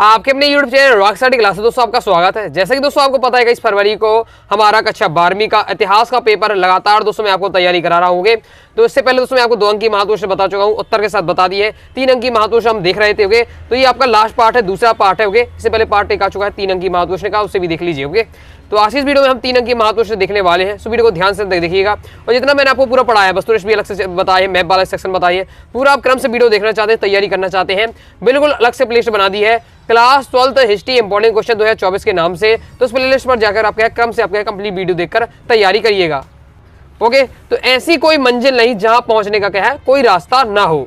आपके अपने YouTube channel rock study class में दोस्तों आपका स्वागत है। जैसे कि दोस्तों आपको पता है कि इस फरवरी को हमारा कक्षा 12वीं का इतिहास का पेपर लगातार दोस्तों मैं आपको तैयारी करा रहा हूँ। तो इससे पहले दोस्तों मैं आपको 2 अंक की महापुरुष बता चुका हूँ, उत्तर के साथ बता दिए। 3 अंक की महापुरुष हम देख रहे थे। ओके, तो ये आपका लास्ट पार्ट है, दूसरा पार्ट है। ओके, इससे पहले पार्ट 1 आ चुका है 3 अंक की महापुरुष का, उससे भी देख लीजिए। ओके, तो आज इस वीडियो में हम 3 अंक की महापुरुष देखने वाले हैं। सो वीडियो को ध्यान से देखिएगा और जितना मैंने आपको पूरा पढ़ाया, वस्तुनिष्ठ भी अलग से बताए, मैप वाला सेक्शन बताइए, पूरा आप क्रम से वीडियो देखना चाहते हैं, तैयारी करना चाहते हैं, बिल्कुल अलग से प्लेलिस्ट बना दी है class 12th history important question 2024 के नाम से। तो उस प्लेलिस्ट पर जाकर आप क्रम से आपका कंप्लीट वीडियो देखकर तैयारी करिएगा। ओके, तो ऐसी कोई मंजिल नहीं जहां पहुंचने का क्या है कोई रास्ता ना हो।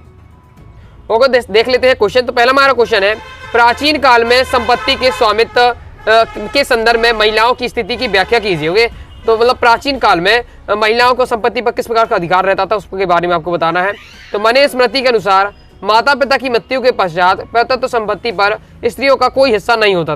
ओके, देख लेते हैं क्वेश्चन। तो पहला हमारा क्वेश्चन है, प्राचीन काल में संपत्ति के स्वामित्व के संदर्भ में महिलाओं की स्थिति की व्याख्या कीजिए। ओके, तो मतलब प्राचीन काल में महिलाओं को संपत्ति पर किस प्रकार का अधिकार रहता था उसके बारे में आपको बताना है। तो मने स्मृति के अनुसार माता पिता की मृत्यु के पश्चात पैतृत्व संपत्ति पर स्त्रियों का कोई हिस्सा नहीं होता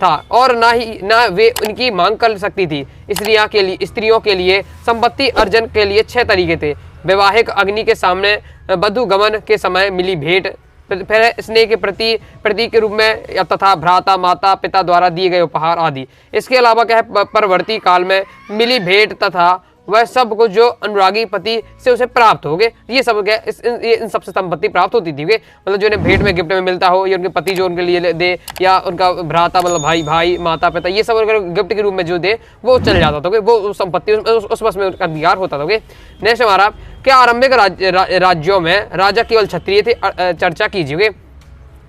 था और ना वे उनकी मांग कर सकती थी। स्त्रियों के लिए संपत्ति अर्जन के लिए 6 तरीके थे। वैवाहिक अग्नि के सामने, वधु गमन के समय मिली भेंट, फिर स्नेह के प्रतीक के रूप में तथा भ्राता माता पिता द्वारा दिए गए उपहार आदि। इसके अलावा क्या है, परवर्ती काल में मिली भेंट तथा वह सब कुछ जो अनुरागी पति से उसे प्राप्त हो गए, ये सब क्या इन सबसे संपत्ति प्राप्त होती थी। मतलब जो उन्हें भेंट में गिफ्ट में मिलता हो, या उनके पति जो उनके लिए दे, या उनका भ्राता मतलब भाई माता पिता, ये सब गिफ्ट के रूप में जो दे वो चल जाता था। वो संपत्ति उस बस में उनका अधिकार होता था। नेक्स्ट हमारा, क्या आरंभिक राज्यों में राजा केवल क्षत्रिय थे? चर्चा कीजिए।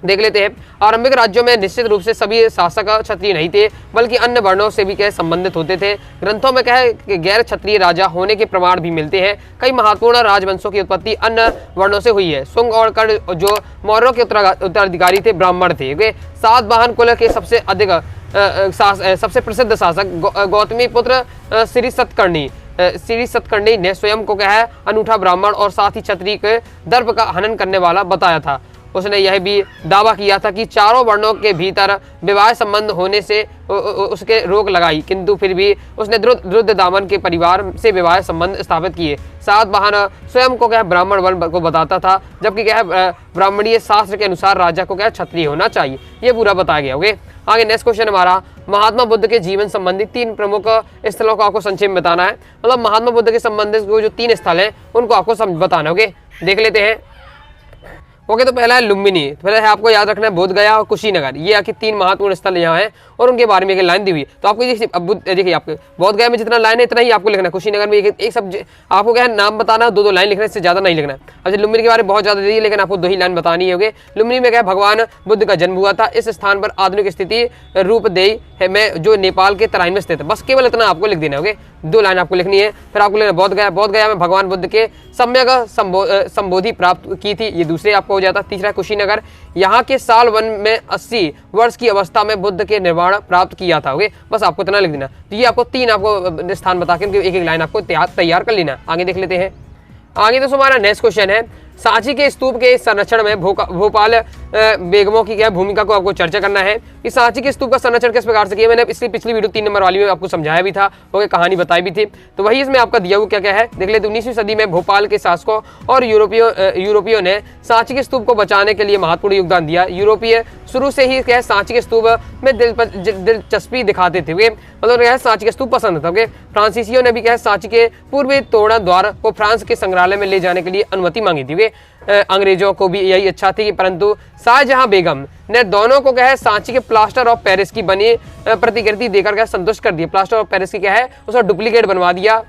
देख लेते हैं। आरंभिक राज्यों में निश्चित रूप से सभी शासक क्षत्रिय नहीं थे, बल्कि अन्य वर्णों से भी क्या संबंधित होते थे। ग्रंथों में क्या है कि गैर क्षत्रिय राजा होने के प्रमाण भी मिलते हैं। कई महत्वपूर्ण राजवंशों की उत्पत्ति अन्य वर्णों से हुई है। शुंग और कर्ण जो मौर्यों के उत्तराधिकारी थे ब्राह्मण थे। सातवाहन कुल के सबसे प्रसिद्ध शासक गौतमी पुत्र श्री सतकर्णी ने स्वयं को क्या है अनूठा ब्राह्मण और साथ ही क्षत्रिय के दर्प का हनन करने वाला बताया था। उसने यह भी दावा किया था कि चारों वर्णों के भीतर विवाह संबंध होने से उसके रोक लगाई, किंतु फिर भी उसने रुद्रदामन के परिवार से विवाह संबंध स्थापित किए। सातवाहन स्वयं को क्या ब्राह्मण वर्ण को बताता था, जबकि क्या है ब्राह्मणीय शास्त्र के अनुसार राजा को क्या क्षत्रिय होना चाहिए। ये पूरा बताया गया। ओके, आगे नेक्स्ट क्वेश्चन हमारा, महात्मा बुद्ध के जीवन संबंधी 3 प्रमुख स्थलों को आपको संक्षेप में बताना है। मतलब महात्मा बुद्ध के संबंधित जो 3 स्थल हैं उनको आपको बताना है। ओके, देख लेते हैं। ओके, तो पहला है लुम्बिनी, पहले है आपको याद रखना है बोध गया और कुशीनगर, ये आखिर 3 महत्वपूर्ण स्थल यहाँ हैं और उनके बारे में एक लाइन दी हुई है। तो आपको देखिए आपके बोध गया में जितना लाइन है इतना ही आपको लिखना है। कुशीनगर में एक सब आपको क्या है नाम बताना, 2-2 लाइन लिखना है, इससे ज्यादा नहीं लिखना है। अब लुम्बिनी के बारे में बहुत ज्यादा दी है, लेकिन आपको 2 ही लाइन बतानी है। लुम्बिनी में क्या भगवान बुद्ध का जन्म हुआ था। इस स्थान पर आधुनिक स्थिति रूपदेही है में जो नेपाल के तराइन में स्थित है। बस केवल इतना आपको लिख देना है। 2 लाइन आपको लिखनी है। फिर आपको लेना बोध गया में भगवान बुद्ध के सम्यक संबोधि प्राप्त की थी, ये दूसरे आपको हो जाता। तीसरा कुशीनगर, यहाँ के साल 1 में 80 वर्ष की अवस्था में बुद्ध के निर्वाण प्राप्त किया था। बस आपको इतना लिख देना। तो ये आपको 3 आपको स्थान बता के एक लाइन आपको तैयार कर लेना। आगे देख लेते हैं। आगे दोस्तों हमारा नेक्स्ट क्वेश्चन है, सांची के स्तूप के संरक्षण में भोपाल बेगमों की क्या भूमिका को आपको चर्चा करना है कि सांची के स्तूप का संरक्षण किस प्रकार से किया। मैंने इसलिए पिछली वीडियो 3 नंबर वाली में आपको समझाया भी था, वो कहानी बताई भी थी, तो वही इसमें आपका दिया हुआ क्या है देख लेते। 19वीं सदी में भोपाल के शासकों और यूरोपियों ने सांची के स्तूप को बचाने के लिए महत्वपूर्ण योगदान दिया। यूरोपीय शुरू से ही क्या है सांची के स्तूप में दिलचस्पी दिखाते थे। मतलब क्या है सांची के स्तूप पसंद था। फ्रांसीसियों ने भी क्या है सांची के पूर्वी तोरण द्वार को फ्रांस के संग्रहालय में ले जाने के लिए अनुमति मांगी थी। अंग्रेजों को भी यही इच्छा थी, परंतु शाहजहां बेगम ने दोनों को क्या है सांची के प्लास्टर ऑफ पेरिस की बनी प्रतिकृति देकर क्या संतुष्ट कर दिया। प्लास्टर ऑफ पेरिस की क्या है उसका डुप्लीकेट बनवा दिया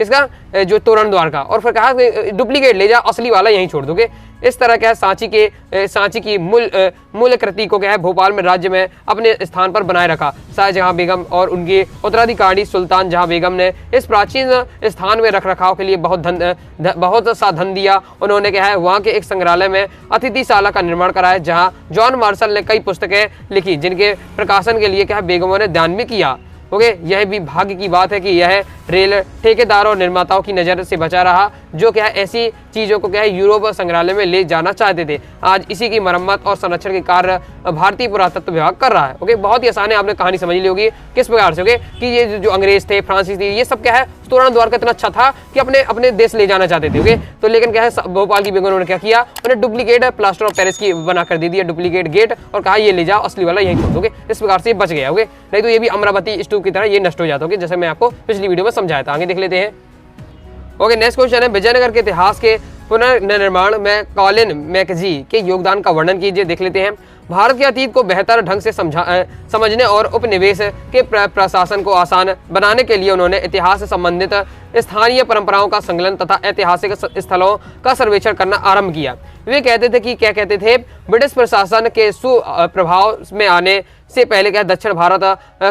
इसका जो तोरण द्वार का, और फिर कहा डुप्लीकेट ले जा, असली वाला यहीं छोड़ दोगे। इस तरह क्या है सांची की मूल कृति को क्या है भोपाल में राज्य में अपने स्थान पर बनाए रखा। शाहजहां बेगम और उनकी उत्तराधिकारी सुल्तान जहां बेगम ने इस प्राचीन स्थान में रख रखाव के लिए बहुत सा धन दिया। उन्होंने क्या है वहाँ के एक संग्रहालय में अतिथिशाला का निर्माण कराया, जहाँ जॉन मार्शल ने कई पुस्तकें लिखी, जिनके प्रकाशन के लिए क्या है बेगमों ने दान भी किया। यह भी भाग्य की बात है कि यह रेल ठेकेदारों और निर्माताओं की नज़र से बचा रहा, जो क्या है ऐसी चीज़ों को क्या है यूरोप संग्रहालय में ले जाना चाहते थे। आज इसी की मरम्मत और संरक्षण के कार्य भारतीय पुरातत्व विभाग कर रहा है। ओके, बहुत ही आसान है, आपने कहानी समझ ली होगी किस प्रकार से। ओके, कि ये जो अंग्रेज थे, फ्रांसीसी थे, ये सब क्या है तोरण द्वार का इतना अच्छा था कि अपने अपने देश ले जाना चाहते थे। ओके, तो लेकिन क्या है भोपाल की बेगम ने क्या किया, उन्हें डुप्लीकेट प्लास्टर ऑफ पेरिस की बना कर दे दिया, डुप्लीकेट गेट, और कहा ये ले जाओ, असली वाला यहीं छोड़ दोगे। इस प्रकार से बच गया। ओके, नहीं तो ये भी अमरावती स्तूप की तरह ये नष्ट हो जाता। ओके, जैसे मैं आपको पिछली वीडियो में समझाया था। आगे देख लेते हैं। ओके, नेक्स्ट क्वेश्चन है, विजयनगर के इतिहास के पुनर्निर्माण में कॉलिन मैकजी के योगदान का वर्णन कीजिए। देख लेते हैं। भारत के अतीत को बेहतर ढंग से समझने और उपनिवेश के प्रशासन को आसान बनाने के लिए उन्होंने इतिहास से संबंधित स्थानीय परंपराओं का संकलन तथा ऐतिहासिक स्थलों का सर्वेक्षण करना आरंभ किया। वे कहते थे कि क्या कहते थे, ब्रिटिश प्रशासन के सुप्रभाव में आने से पहले क्या दक्षिण भारत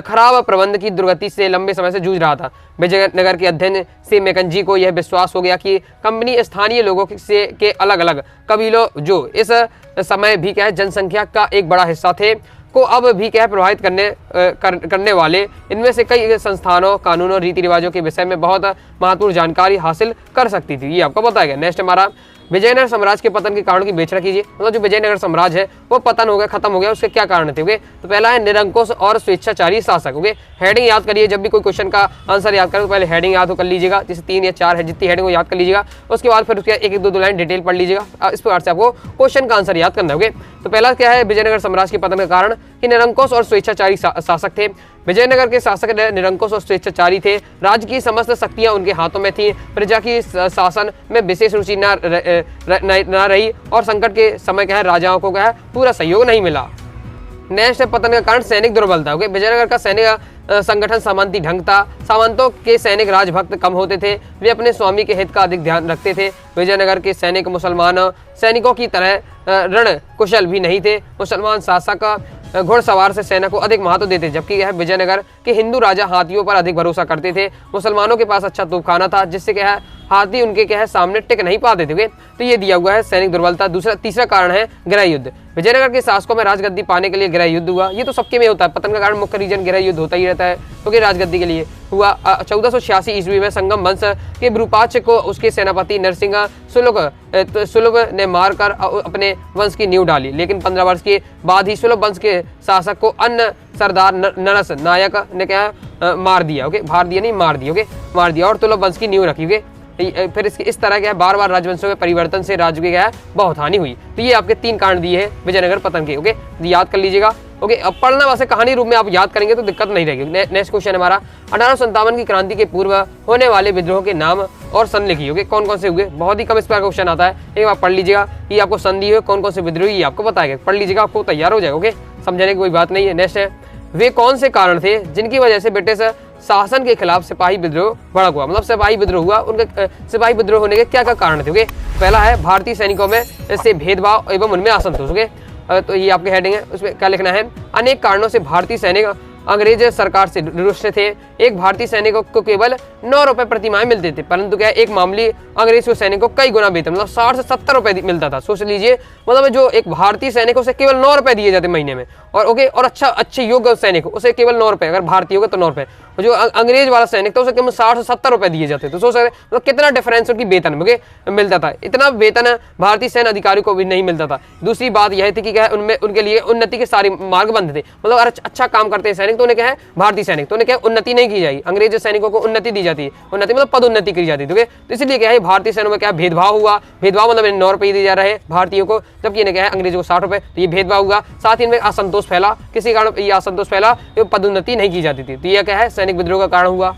खराब प्रबंध की दुर्गति से लंबे समय से जूझ रहा था। विजयनगर के अध्ययन से मैकेंजी को यह विश्वास हो गया कि कंपनी स्थानीय लोगों से के अलग अलग कबीलों, जो इस समय भी क्या है जनसंख्या का एक बड़ा हिस्सा थे, को अब भी क्या प्रभावित करने वाले इनमें से कई संस्थानों, कानूनों, रीति रिवाजों के विषय में बहुत महत्वपूर्ण जानकारी हासिल कर सकती थी। ये आपको बताया गया। नेक्स्ट हमारा, विजयनगर साम्राज्य के पतन के कारण की विवेचना कीजिए। मतलब जो विजयनगर साम्राज्य है वो पतन हो गया, खत्म हो गया, उसके क्या कारण थे। ओके, तो पहला है निरंकुश और स्वेच्छाचारी शासक। ओके, हेडिंग याद करिए, जब भी कोई क्वेश्चन का आंसर याद करें तो पहले हेडिंग याद कर लीजिएगा, जैसे 3 या 4 है, जितनी हेडिंग को याद कर लीजिएगा, उसके बाद फिर उसके एक दो लाइन डिटेल पढ़ लीजिएगा। इस प्रकार से आपको क्वेश्चन का आंसर याद करना है। ओके, तो पहला क्या है विजयनगर साम्राज्य के पतन का कारण कि निरंकुश और स्वेच्छाचारी शासक थे। विजयनगर के शासक निरंकुश और स्वेच्छाचारी थे। राज्य की समस्त शक्तियां उनके हाथों में थीं। प्रजा की शासन में विशेष रुचि न रही और संकट के समय क्या है राजाओं को क्या है पूरा सहयोग नहीं मिला। नेक्स्ट है पतन का कारण सैनिक दुर्बलता। ओके, विजयनगर का सैनिक संगठन सामंती ढंग था। सामंतों के सैनिक राजभक्त कम होते थे, वे अपने स्वामी के हित का अधिक ध्यान रखते थे। विजयनगर के सैनिक मुसलमान सैनिकों की तरह रण कुशल भी नहीं थे। मुसलमान शासक घुड़सवार से सेना को अधिक महत्व देते, जबकि यह विजयनगर के हिंदू राजा हाथियों पर अधिक भरोसा करते थे। मुसलमानों के पास अच्छा तोपखाना था, जिससे क्या है हाथी उनके क्या है सामने टिक नहीं पाते थे। तो ये दिया हुआ है सैनिक दुर्बलता। तीसरा कारण है गृह युद्ध। विजयनगर के शासकों में राजगद्दी पाने के लिए गृह युद्ध हुआ। ये तो सबके में होता है, पतन का कारण मुख्य रीजन गृह युद्ध होता ही रहता है, क्योंकि राजगद्दी के लिए हुआ। 1486 ईस्वी में संगम वंश के विरूपाक्ष को उसके सेनापति नरसिंह सुलभ ने मारकर अपने वंश की नींव डाली, लेकिन 15 वर्ष के बाद ही सुलभ वंश के शासक को अन्य सरदार नरस नायक ने क्या मार दिया। ओके, मार दिया और तुलभ वंश की नींव रखी। ओके, फिर इस तरह क्या है बार बार राजवंशों में परिवर्तन से राज्य की क्या है बहुत हानि हुई। तो ये आपके 3 कारण दिए हैं विजयनगर पतन के। ओके, याद कर लीजिएगा। ओके, अब पढ़ना वैसे कहानी रूप में आप याद करेंगे तो दिक्कत नहीं रहेगी। नेक्स्ट क्वेश्चन हमारा, 1857 की क्रांति के पूर्व होने वाले विद्रोह के नाम और सन लिखिए। ओके, कौन कौन से हुए, बहुत ही कम इस पर क्वेश्चन आता है, एक बार पढ़ लीजिएगा। ये आपको सन दी हुई कौन कौन से विद्रोह ये आपको बताएगा, पढ़ लीजिएगा, आपको तैयार हो जाएगा। ओके, समझने की कोई बात नहीं है। नेक्स्ट है, वे कौन से कारण थे जिनकी वजह से ब्रिटिश शासन के खिलाफ सिपाही विद्रोह भड़क हुआ। मतलब सिपाही विद्रोह हुआ, उनके सिपाही विद्रोह होने के क्या क्या कारण थे। ओके, पहला है भारतीय सैनिकों में से भेदभाव एवं उनमें असंतोष। ओके, तो ये आपके हेडिंग है, उसमें क्या लिखना है, अनेक कारणों से भारतीय सैनिक अंग्रेज सरकार से रुष्ट थे। एक भारतीय सैनिक को केवल 9 रुपए प्रति माह मिलते थे, परंतु क्या एक मामूली अंग्रेज सैनिक को कई गुना वेतन मतलब 60 से 70 रुपए मिलता था। सोच लीजिए, मतलब जो एक भारतीय सैनिक उसे केवल 9 रुपए दिए जाते महीने में, और ओके, और अच्छे योग्य सैनिक उसे केवल 9 रुपए, अगर भारतीय होगा तो 9 रुपए, जो अंग्रेज वाला सैनिक था उसे केवल 60 से 70 रुपए दिए जाते। तो सोच सकते मतलब कितना डिफरेंस उनकी वेतन में मिलता था। इतना वेतन भारतीय सैन्य अधिकारी को भी नहीं मिलता था। दूसरी बात यह थी कि क्या उनमें उनके लिए उन्नति के सारे मार्ग बंद थे। मतलब अगर अच्छा काम करते हैं सैनिक तो उन्हें क्या है भारतीय सैनिक तो उन्हें क्या उन्नति नहीं की जाएगी, अंग्रेज सैनिकों को उन्नति दी जाती है, उन्नति मतलब पदोन्नति की जाती थी। तो इसलिए क्या है भारतीय सैनिकों में क्या भेदभाव हुआ। भेदभाव मतलब 9 रुपए दिए जा रहे हैं भारतीयों को, जबकि इन्हें क्या है अंग्रेजों को 60 रुपए, तो ये भेदभाव हुआ। साथ ही इनमें असंतोष फैला, किसी कारण ये असंतोष फैला, पदोन्नति नहीं की जाती थी। तो यह क्या है सैनिक विद्रोह का कारण हुआ।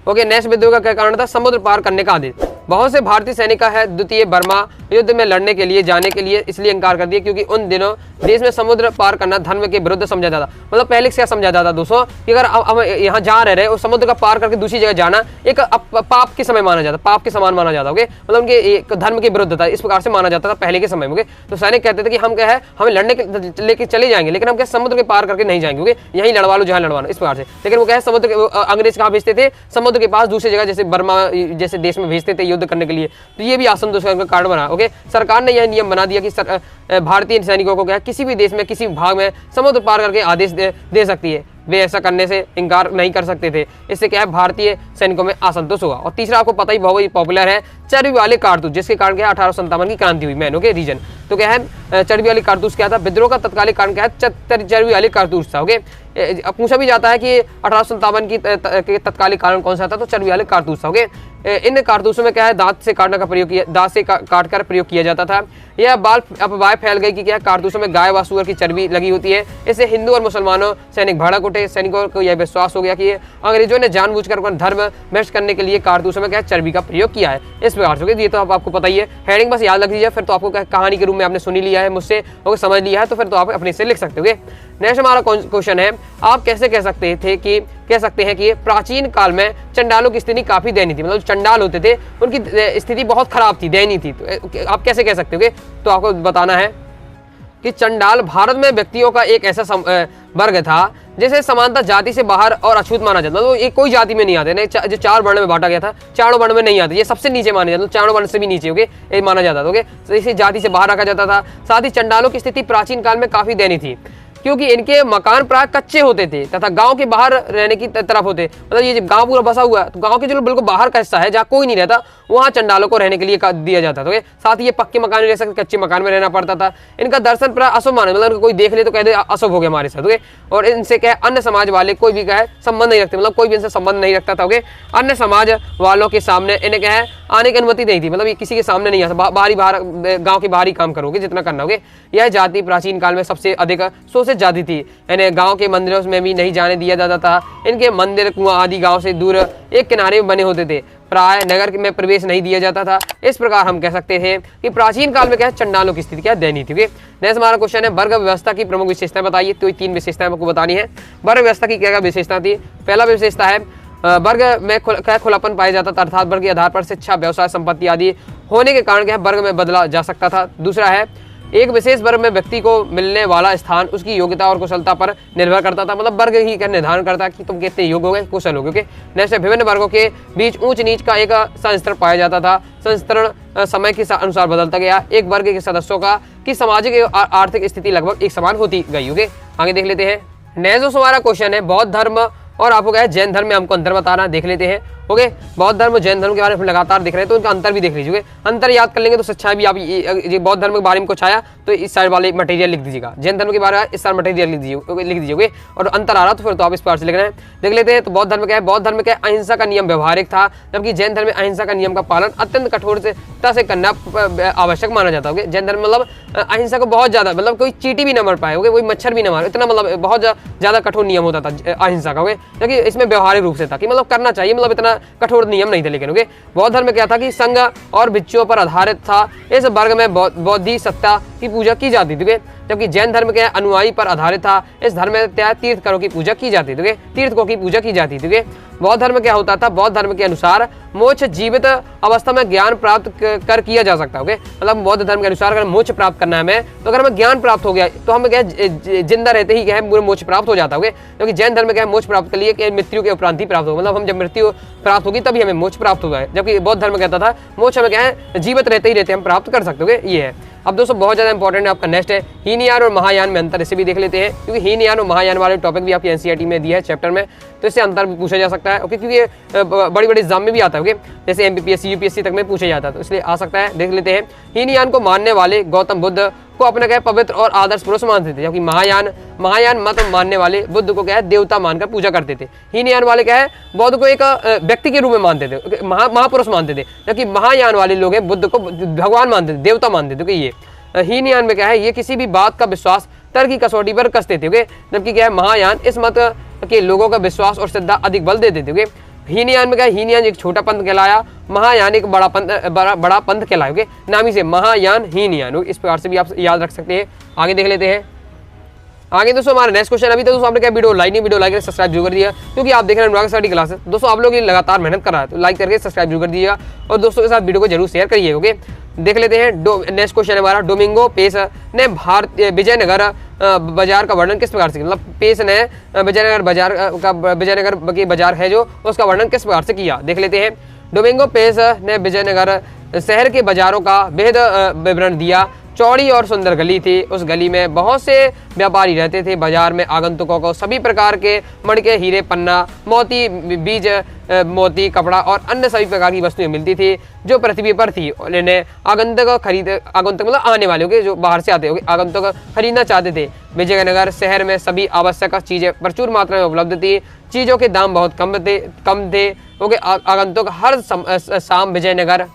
ओके, नेक्स्ट विद्रोह का क्या कारण था, समुद्र पार करने का आदेश। बहुत से भारतीय सैनिक का है द्वितीय बर्मा युद्ध में लड़ने के लिए जाने के लिए इसलिए इंकार कर दिया क्योंकि उन दिनों देश में समुद्र पार करना धर्म के विरुद्ध समझा जाता। मतलब पहले से क्या समझा जाता दोस्तों कि अगर हम यहाँ जा रहे और समुद्र का पार करके दूसरी जगह जाना एक पाप के समय माना जाता, पाप के समान माना जाता। ओके, मतलब उनके एक धर्म के विरुद्ध था, इस प्रकार से माना जाता था पहले के समय में। तो सैनिक कहते थे कि हम क्या है हमें लड़ने के लेके चले जाएंगे, लेकिन हम क्या समुद्र के पार करके नहीं जाएंगे, यहीं लड़वा लो जहाँ लड़वाना, इस प्रकार से। लेकिन वो क्या है समुद्र अंग्रेज कहाँ भेजते थे, समुद्र के पास दूसरी जगह जैसे बर्मा जैसे देश में भेजते थे युद्ध करने के लिए। तो ये भी असंतोष का कारण बना। ओके, सरकार ने यह नियम बना दिया कि भारतीय सैनिकों को क्या किसी भी देश में किसी भाग में समुद्र पार करके आदेश दे सकती है। वे ऐसा करने से इनकार नहीं कर सकते थे। इससे क्या है, भारतीय सैनिकों में असंतोष हुआ। और तीसरा आपको पता ही बहुत पॉपुलर है, चर्बी वाले कारतूस, जिसके कारण क्या है 1857 की क्रांति हुई। मैनों के रीजन तो क्या है, चर्बी वाली कारतूस क्या था, विद्रोह का तत्कालिक कारण क्या है, चर्बी वाले कारतूस था। ओके, पूछा भी जाता है कि 1857 की तत्कालिक कारण कौन सा था, तो चर्बी वाले कारतूस था। ओके, इन कारतूसों में क्या है, दांत से काटने का प्रयोग किया, दांत से काट कर प्रयोग किया जाता था। यह बाल अफवाह फैल गई कि क्या कारतूसों में गाय व सूअर की चर्बी लगी होती है। इससे हिंदू और मुसलमानों सैनिक भड़क उठे। सैनिकों को यह विश्वास हो गया कि अंग्रेजों ने जानबूझकर अपना धर्म भ्रष्ट करने के लिए कारतूसों में क्या चर्बी का प्रयोग किया है। इस प्रकार से ये तो आपको पता ही है, हेडिंग बस याद रख लीजिए, फिर तो आपको कहानी के रूप में आपने सुनी लिया है मुझसे, और समझ लिया है, तो फिर तो आप अपने से लिख सकते हो। नेक्स्ट हमारा क्वेश्चन है, आप कैसे कह सकते हैं कि प्राचीन काल में चंडालों की स्थिति काफी दयनीय थी, मतलब चंडाल होते थे उनकी स्थिति बहुत खराब थी, दयनीय थी, तो आप कैसे कह सकते हो? तो आपको बताना है कि चंडाल भारत में व्यक्तियों का एक ऐसा वर्ग था जिसे समानता जाति से बाहर और अछूत माना जाता, मतलब ये कोई जाति में नहीं आते, नहीं जो 4 वर्ण में बांटा गया था, चारों वर्ण में नहीं आते, ये सबसे नीचे माने जाते, चारों वर्ण से भी नीचे होगे ये माना जाता था। ओके, तो इसी जाति से बाहर रखा जाता था। साथ ही चंडालों की स्थिति प्राचीन काल में काफी दयनीय थी, क्योंकि इनके मकान प्राय कच्चे होते थे तथा गांव के बाहर रहने की तरफ होते, मतलब ये जब गांव पूरा बसा हुआ है तो गांव के जो बिल्कुल बाहर का हिस्सा है जहाँ कोई नहीं रहता, वहां चंडालों को रहने के लिए दिया जाता था। साथ ही ये पक्के मकान में रह सकते, कच्चे मकान में रहना पड़ता था। इनका दर्शन प्राय अशुभ माना, मतलब कोई देख ले तो कह दे अशुभ हो गया हमारे साथ। और इनसे क्या है, अन्य समाज वाले कोई भी क्या है संबंध नहीं रखते, मतलब कोई भी इनसे संबंध नहीं रखता था। अन्य समाज वालों के सामने इन्हें क्या है आने की अनुमति नहीं थी, मतलब ये किसी के सामने नहीं आता, बाहर गाँव के बाहर ही काम करोगे जितना करना होगे। यह जाति प्राचीन काल में सबसे अधिक शोषित जाति थी। इन्हें गांव के मंदिरों में भी नहीं जाने दिया जाता था। इनके मंदिर कुआं आदि गांव से दूर एक किनारे में बने होते थे, प्राय नगर में प्रवेश नहीं दिया जाता था। इस प्रकार हम कह सकते हैं कि प्राचीन काल में क्या है चंडालों की स्थिति क्या दयनीय थी। नेक्स्ट हमारा क्वेश्चन है, वर्ग व्यवस्था की प्रमुख विशेषताएं बताइए। तो 3 विशेषताएं आपको बतानी है। वर्ग व्यवस्था की क्या विशेषता थी? पहला विशेषता है वर्ग में खुलापन पाया जाता था, अर्थात वर्ग के आधार पर शिक्षा, व्यवसाय, संपत्ति आदि होने के कारण क्या वर्ग में बदला जा सकता था। दूसरा है, एक विशेष वर्ग में व्यक्ति को मिलने वाला स्थान उसकी योग्यता और कुशलता पर निर्भर करता था, मतलब वर्ग ही क्या निर्धारण करता कि तुम कितने योग्य होगे, कुशल होगे। नेक्स्ट है, विभिन्न वर्गों के बीच ऊंच नीच का एक संस्तरण पाया जाता था। संस्तरण समय के अनुसार बदलता गया। एक वर्ग के सदस्यों का की सामाजिक और आर्थिक स्थिति लगभग एक समान होती गई। ओके, आगे देख लेते हैं। नेक्स्ट जो हमारा क्वेश्चन है, बौद्ध धर्म और आपको क्या है जैन धर्म में हमको अंतर बताना, देख लेते हैं। ओके, बौद्ध धर्म और जैन धर्म के बारे में लगातार देख रहे हैं तो उनका अंतर भी देख लीजिए। अंतर याद कर लेंगे तो शिक्षा भी आप ये बौद्ध धर्म के बारे में कुछ आया तो इस साइड वाले मटेरियल लिख दीजिएगा, जैन धर्म के बारे में इस साइड मटेरियल लिख दीजिए। और अंतर आ रहा तो फिर तो आप इस प्रकार से लिखना है। देख लेते हैं। तो बौद्ध धर्म क्या है? बौद्ध धर्म क्या है? अहिंसा का नियम व्यवहारिक था, जबकि जैन धर्म में अहिंसा का नियम का पालन अत्यंत कठोरता से करना आवश्यक माना जाता है। जैन धर्म मतलब अहिंसा को बहुत ज्यादा, मतलब कोई चींटी भी न मर पाए, कोई मच्छर भी न मारे, इतना मतलब बहुत ज्यादा कठोर नियम होता था अहिंसा का। जबकि इसमें व्यवहारिक रूप से था कि मतलब करना चाहिए, मतलब इतना कठोर नियम नहीं थे। लेकिन बौद्ध धर्म में क्या था कि संघ और भिक्षुओं पर आधारित था। इस वर्ग में बौद्धि सत्ता की पूजा की जाती थी, जबकि जैन धर्म के अनुयायी पर आधारित था। इस धर्म में तीर्थकरों की पूजा की जाती थी, तीर्थकों की पूजा की जाती थी। बौद्ध धर्म क्या होता था? बौद्ध धर्म के अनुसार मोक्ष जीवित अवस्था में ज्ञान प्राप्त कर किया जा सकता है। मतलब बौद्ध धर्म के अनुसार अगर मोक्ष प्राप्त करना है हमें, तो अगर हमें ज्ञान प्राप्त हो गया तो हमें क्या जिंदा रहते ही क्या है मोक्ष प्राप्त हो जाता है। क्योंकि जैन धर्म में क्या है मोक्ष प्राप्त के लिए मृत्यु के उपरांत ही प्राप्त होगा, मतलब हम जब मृत्यु प्राप्त होगी तभी हमें मोक्ष प्राप्त होगा। जबकि बौद्ध धर्म कहता था मोक्ष हमें क्या है जीवित रहते ही रहते हम प्राप्त कर सकते हो। ये है। अब दोस्तों बहुत ज्यादा इंपॉर्टेंट है आपका नेक्स्ट है हीनयान और महायान में अंतर, इसे भी देख लेते हैं, क्योंकि हीनयान और महायान वाले टॉपिक भी आपकी एनसीईआरटी में दिया है चैप्टर में, तो इससे अंतर भी पूछा जा सकता है। ओके, क्योंकि बड़ी बड़ी एग्जाम में भी आता है। ओके, जैसे एमपीपीएससी यूपीएससी तक में पूछा जाता है, तो इसलिए आ सकता है। देख लेते हैं। हीनयान को मानने वाले गौतम बुद्ध को अपना क्या पवित्र और आदर्श पुरुष मानते थे, जबकि महायान मत मानने वाले बुद्ध को क्या है देवता मानकर पूजा करते थे। हीनयान वाले क्या है बौद्ध को एक व्यक्ति के रूप में मानते थे, महापुरुष मानते थे, जबकि महायान वाले लोग हैं बुद्ध को भगवान मानते थे, देवता मानते थे। ये हीनयान में क्या है ये किसी भी बात का विश्वास तर्क की कसौटी पर कसते थे। जबकि क्या है महायान इस मत के लोगों का विश्वास और श्रद्धा अधिक बल देते थे। हीनयान में क्या है हीनयान एक छोटा पंथ कहलाया, महायान एक बड़ा पंथ कहलाया। नामी से महायान हीनयान, इस प्रकार से भी आप याद रख सकते हैं। आगे देख लेते हैं। आगे दोस्तों हमारा नेक्स्ट क्वेश्चन, अभी तक दोस्तों आपने क्या वीडियो लाइक सब्सक्राइब जरूर कर दिया, क्योंकि आप देख रहे हैं अनुराग स्टडी क्लासेस। दोस्तों आप लोग ये लगातार मेहनत कर रहा है, तो लाइक करके सब्सक्राइब जरूर कर दीजिएगा और दोस्तों के साथ वीडियो को जरूर शेयर करिए। ओके, देख लेते हैं। नेक्स्ट क्वेश्चन हमारा, डोमिंगो पेस ने विजयनगर बाजार का वर्णन किस प्रकार से, मतलब पेस ने विजयनगर के बाजार है जो उसका वर्णन किस प्रकार से किया। देख लेते हैं। डोमिंगो पेस ने विजयनगर शहर के बाजारों का बेहद विवरण दिया, चौड़ी और सुंदर गली थी। उस गली में बहुत से व्यापारी रहते थे। बाजार में आगंतुकों को सभी प्रकार के मणके, हीरे, पन्ना, मोती, बीज, मोती, कपड़ा और अन्य सभी प्रकार की वस्तुएं मिलती थी जो पृथ्वी पर थी। इन्हें आगंतुक मतलब आने वाले होंगे, जो बाहर से आते होंगे, आगंतुक खरीदना चाहते थे। विजयनगर शहर में सभी आवश्यक चीजें प्रचुर मात्रा में उपलब्ध थी। चीजों के दाम बहुत कम थे। आगंतुक हर शाम विजयनगर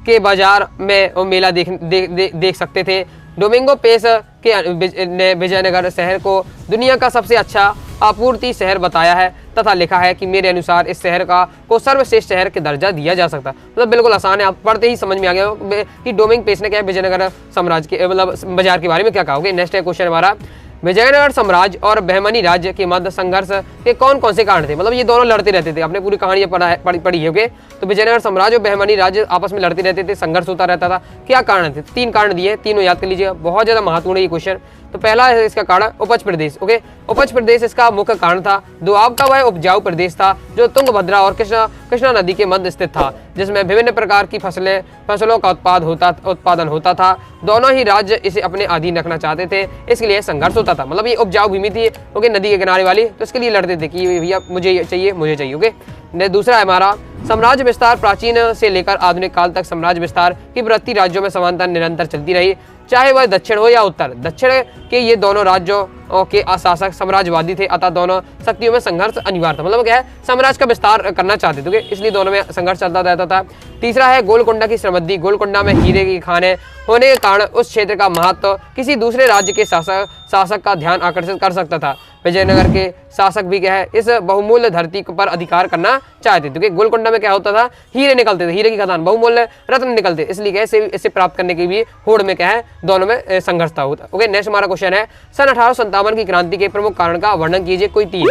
के बाजार में वो मेला देख सकते थे। डोमिंगो पेस ने विजयनगर शहर को दुनिया का सबसे अच्छा आपूर्ति शहर बताया है तथा लिखा है कि मेरे अनुसार इस शहर को सर्वश्रेष्ठ शहर के दर्जा दिया जा सकता है। मतलब बिल्कुल आसान है, आप पढ़ते ही समझ में आ गया कि डोमिंग पेस ने क्या विजयनगर साम्राज्य के मतलब बाजार के बारे में क्या कहोगे। नेक्स्ट है क्वेश्चन हमारा, विजयनगर साम्राज्य और बहमनी राज्य के मध्य संघर्ष के कौन कौन से कारण थे। मतलब ये दोनों लड़ते रहते थे, आपने पूरी कहानी पढ़ी है। तो विजयनगर साम्राज्य और बहमनी राज्य आपस में लड़ते रहते थे, संघर्ष होता रहता था। क्या कारण थे? 3 कारण दिए, तीनों याद कर लीजिएगा, बहुत ज्यादा महत्वपूर्ण है ये क्वेश्चन। तो पहला है इसका कारण उपज प्रदेश। ओके, उपज प्रदेश इसका मुख्य कारण था। दोआब का वह उपजाऊ प्रदेश था जो तुंगभद्रा और कृष्णा नदी के मध्य स्थित था, जिसमें विभिन्न प्रकार की फसलों का उत्पादन होता था। दोनों ही राज्य इसे अपने अधीन रखना चाहते थे, इसके लिए संघर्ष होता था। मतलब ये उपजाऊ भूमि थी, ओके, नदी के किनारे वाली, तो इसके लिए लड़ते थे कि भैया मुझे चाहिए। ओके, दूसरा है हमारा साम्राज्य विस्तार। प्राचीन से लेकर आधुनिक काल तक साम्राज्य विस्तार की वृत्ति राज्यों में समानता निरंतर चलती रही, चाहे वह दक्षिण हो या उत्तर। दक्षिण के ये दोनों राज्यों के शासक साम्राज्यवादी थे, अतः दोनों शक्तियों में संघर्ष अनिवार्य था। मतलब क्या है, साम्राज्य का विस्तार करना चाहते थे, इसलिए दोनों में संघर्ष चलता रहता था। तीसरा है गोलकोंडा की समृद्धि। गोलकोंडा में हीरे की खानें होने के कारण उस क्षेत्र का महत्व किसी दूसरे राज्य के शासक का ध्यान आकर्षित कर सकता था। विजयनगर के शासक भी क्या है, इस बहुमूल्य धरती पर अधिकार करना चाहते थे, क्योंकि गोलकोंडा में क्या होता था, हीरे निकलते थे, हीरे की खदान, बहुमूल्य रत्न निकलते, इसलिए क्या है इसे प्राप्त करने की भी होड़ में क्या है, दोनों में संघर्ष था। ओके, नेक्स्ट हमारा क्वेश्चन है, सन 1857 की क्रांति के प्रमुख कारण का वर्णन कीजिए, कोई 3।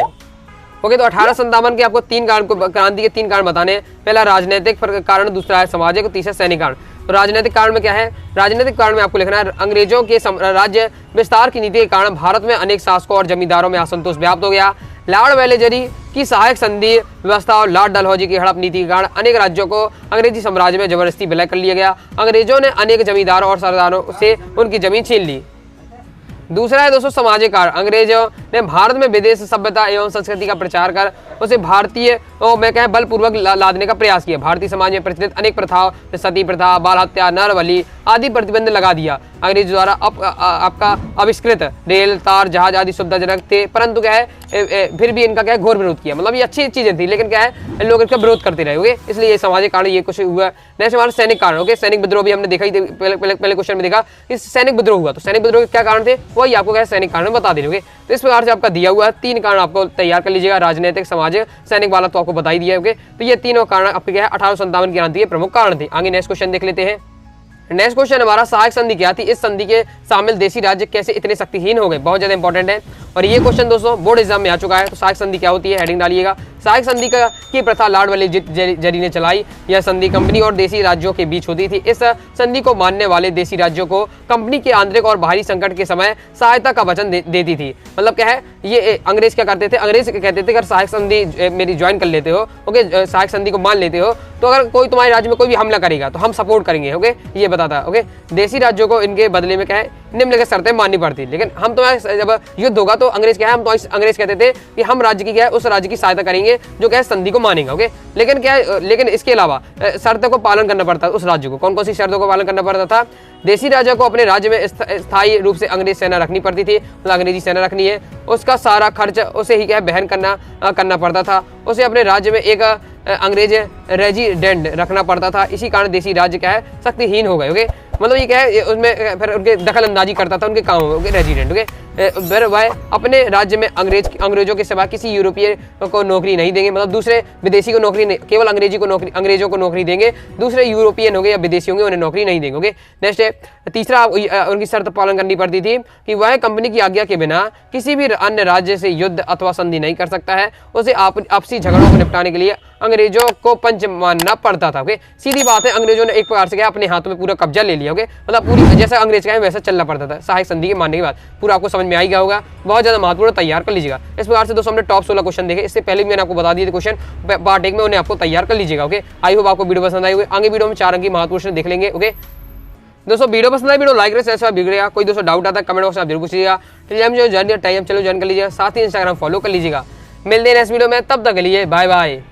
ओके, तो 1857 के आपको 3 कारण, क्रांति के 3 कारण बताने। पहला राजनीतिक कारण, दूसरा है सामाजिक, तीसरा सैनिक कारण। तो राजनीतिक कारण में क्या है, राजनीतिक कारण में आपको लिखना है, अंग्रेजों के राज्य विस्तार की नीति के कारण भारत में अनेक शासकों और जमींदारों में असंतोष व्याप्त हो गया। लॉर्ड वेलेजरी की सहायक संधि व्यवस्था और लॉर्ड डलहौजी की हड़प नीति के कारण अनेक राज्यों को अंग्रेजी साम्राज्य में जबरदस्ती विलय कर लिया गया। अंग्रेजों ने अनेक जमींदारों और सरदारों से उनकी जमीन छीन ली। दूसरा है दोस्तों सामाजिक कारण। अंग्रेजों ने भारत में विदेश सभ्यता एवं संस्कृति का प्रचार कर उसे भारतीय में कहें बलपूर्वक लादने का प्रयास किया। भारतीय समाज में प्रचलित अनेक प्रथाओं, सती प्रथा, बाल हत्या, नर बलि आदि प्रतिबंध लगा दिया। अंग्रेज द्वारा आपका आविष्कृत रेल, तार, जहाज आदि सुविधाजनक थे, परंतु क्या है फिर भी इनका क्या है घोर विरोध किया। मतलब ये अच्छी चीजें थी, लेकिन क्या है लोग इसका विरोध करते रहे। ओके, इसलिए ये सामाजिक कारण ये कुछ हुआ। नेक्स्ट हमारा सैनिक कारण। ओके, सैनिक विद्रोह भी हमने देखा ही पहले क्वेश्चन में देखा कि सैनिक विद्रोह हुआ। तो सैनिक विद्रोह के क्या कारण थे, वही आपको क्या सैनिक कारण बता दे रहे। तो इस प्रकार से आपका दिया हुआ 3 कारण आपको तैयार कर लीजिएगा, राजनीतिक, सामाजिक, सैनिक वाला तो आपको बता ही दिया। ओके, तो ये तीनों कारण आपके क्या है 1857 की क्रांति के प्रमुख कारण थे। आगे नेक्स्ट क्वेश्चन देख लेते हैं। नेक्स्ट क्वेश्चन हमारा सहायक संधि क्या थी, इस संधि के शामिल देशी राज्य कैसे इतने शक्तिहीन हो गए, बहुत ज्यादा इंपॉर्टेंट है और ये क्वेश्चन दोस्तों बोर्ड एग्जाम में आ चुका है। तो सहायक संधि क्या होती है, हेडिंग डालिएगा। सहायक संधि की प्रथा लॉर्ड वेलेजरी ने चलाई। यह संधि कंपनी और देशी राज्यों के बीच होती थी। इस संधि को मानने वाले देशी राज्यों को कंपनी के आंतरिक और बाहरी संकट के समय सहायता का वचन देती थी। मतलब क्या है, ये अंग्रेज क्या करते थे, अंग्रेज कहते थे अगर सहायक संधि मेरी ज्वाइन कर लेते हो, ओके, सहायक संधि को मान लेते हो, तो अगर कोई तुम्हारे राज्य में कोई भी हमला करेगा तो हम सपोर्ट करेंगे। ओके, ये बताता। ओके, देशी राज्यों को इनके बदले में क्या है निम्नलिखित शर्तें माननी पड़ती, लेकिन हम तुम्हारे जब युद्ध होगा तो अंग्रेज क्या है, हम तो अंग्रेज कहते थे कि हम राज्य की क्या है उस राज्य की सहायता करेंगे जो क्या है संधि को मानेगा। ओके, लेकिन क्या है, लेकिन इसके अलावा शर्तों को पालन करना पड़ता है उस राज्य को। कौन कौन सी शर्तों को पालन करना पड़ता था, देशी राजा को अपने राज्य में स्थायी रूप से अंग्रेज सेना रखनी पड़ती थी, मतलब अंग्रेजी सेना रखनी है, उसका सारा खर्च उसे ही क्या बहन करना पड़ता था। उसे अपने राज्य में एक अंग्रेज रेजिडेंट रखना पड़ता था। इसी कारण देशी राज्य क्या है शक्तिहीन हो गए। ओके, मतलब ये क्या है उसमें फिर उनके दखल अंदाजी करता था उनके काम में। रेजिडेंट। ओके, फिर वह अपने राज्य में अंग्रेजों के सिवा किसी यूरोपीय को नौकरी नहीं देंगे, मतलब दूसरे विदेशी को नौकरी नहीं, केवल अंग्रेजों को नौकरी देंगे, दूसरे यूरोपियन होंगे या विदेशी होंगे उन्हें नौकरी नहीं देंगे। ओके, नेक्स्ट है तीसरा, उनकी शर्त पालन करनी पड़ती थी कि वह कंपनी की आज्ञा के बिना किसी भी अन्य राज्य से युद्ध अथवा संधि नहीं कर सकता है। उसे आपसी झगड़ों को निपटाने के लिए अंग्रेजों को पंच मानना पड़ता था। ओके, सीधी बात है, अंग्रेजों ने एक प्रकार से क्या अपने हाथों में पूरा कब्जा ले लिया। ओके, मतलब पूरी जैसा अंग्रेज का है वैसा चलना पड़ता था। सहायक संधि के मानने के बाद पूरा आपको समझ में आई गया होगा, बहुत ज्यादा महत्वपूर्ण, तैयार कर लीजिएगा। इस प्रकार से दोस्तों हमने टॉप 16 क्वेश्चन देखे, इससे पहले भी मैंने आपको बता दिए थे क्वेश्चन पार्ट 1 में, उन्हें आपको तैयार कर लीजिएगा। ओके, आई होप आपको वीडियो पसंद आई होगी। आगे वीडियो में 4 अंक की महत्वपूर्ण देख लेंगे। ओके, दोस्तों वीडियो पसंद आए वीडियो लाइक करें, शेयर बिगड़ेगा। कोई दोस्तों डाउट आता है कमेंट बॉक्स में जरूर पूछिएगा। टेलीग्राम जो ज्वाइन चलो ज्वाइन कर लीजिएगा, साथ ही इंस्टाग्राम फॉलो कर लीजिएगा। मिलते हैं नेक्स्ट वीडियो में, तब तक के लिए बाय बाय।